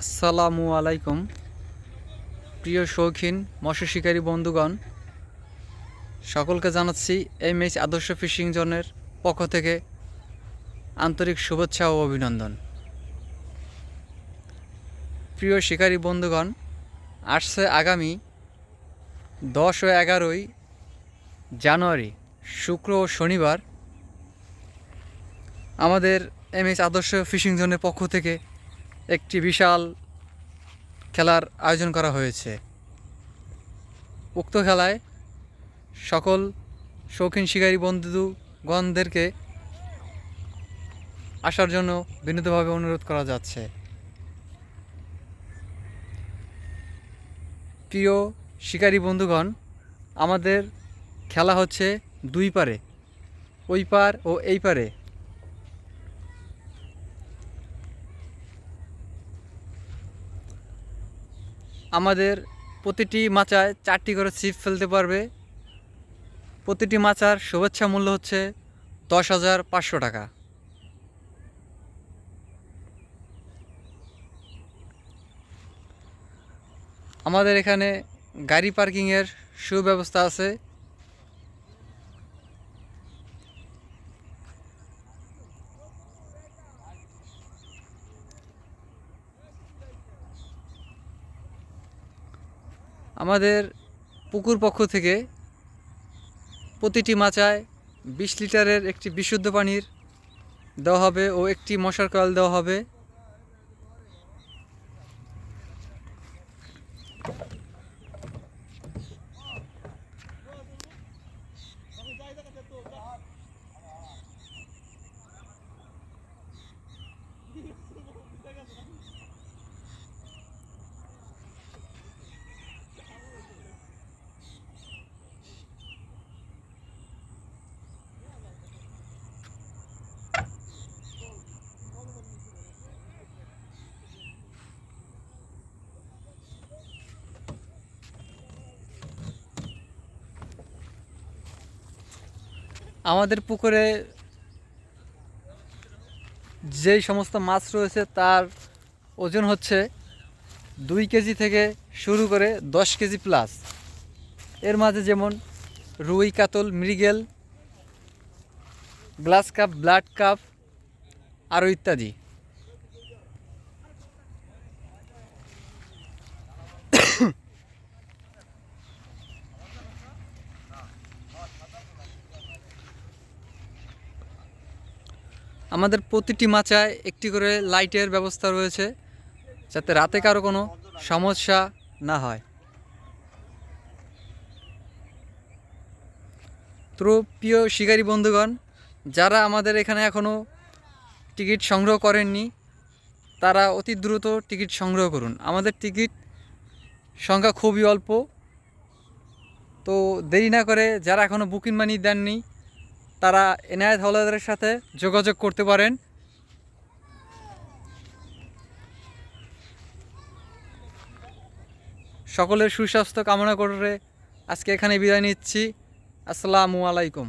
আসসালামু আলাইকুম। প্রিয় শৌখিন মৎস্য শিকারী বন্ধুগণ, সকলকে জানাচ্ছি এমএইচ আদর্শ ফিশিং জোনের পক্ষ থেকে আন্তরিক শুভেচ্ছা ও অভিনন্দন। প্রিয় শিকারী বন্ধুগণ, আসছে আগামী 10 ও 11 জানুয়ারি শুক্র ও শনিবার আমাদের এমএইচ আদর্শ ফিশিং জোনের পক্ষ থেকে একটি বিশাল খেলার আয়োজন করা হয়েছে। উক্ত খেলায় সকল শৌখিন শিকারী বন্ধুগণদেরকে আসার জন্য বিনীতভাবে অনুরোধ করা যাচ্ছে। প্রিয় শিকারী বন্ধুগণ, আমাদের খেলা হচ্ছে দুই পারে, ওই পার ও এই পারে। আমাদের প্রতিটি মাচায় 4টি করে ছিপ ফেলতে পারবে। প্রতিটি মাচার শুভেচ্ছা মূল্য হচ্ছে 10,500 টাকা। আমাদের এখানে গাড়ি পার্কিংয়ের সুব্যবস্থা আছে। আমাদের পুকুর পক্ষ থেকে প্রতিটি মাচায় 20 লিটারের একটি বিশুদ্ধ পানির দেওয়া হবে ও একটি মশার কয়েল দেওয়া হবে। আমাদের পুকুরে যেই সমস্ত মাছ রয়েছে তার ওজন হচ্ছে 2 কেজি থেকে শুরু করে 10 কেজি প্লাস। এর মাঝে যেমন রুই, কাতল, মৃগেল, গ্লাস কাপ, ব্লাড কাপ আরও ইত্যাদি। আমাদের প্রতিটি মাচায় একটি করে লাইটের ব্যবস্থা রয়েছে, যাতে রাতে কারো কোনো সমস্যা না হয়। তো প্রিয় শিকারী বন্ধুগণ, যারা আমাদের এখানে এখনও টিকিট সংগ্রহ করেননি তারা অতি দ্রুত টিকিট সংগ্রহ করুন। আমাদের টিকিট সংখ্যা খুবই অল্প, তো দেরি না করে যারা এখনও বুকিং মানি দেননি তারা এনায়েত হাওলাদারের সাথে যোগাযোগ করতে পারেন। সকলের সুস্বাস্থ্য কামনা করে আজকে এখানে বিদায় নিচ্ছি। আসসালামু আলাইকুম।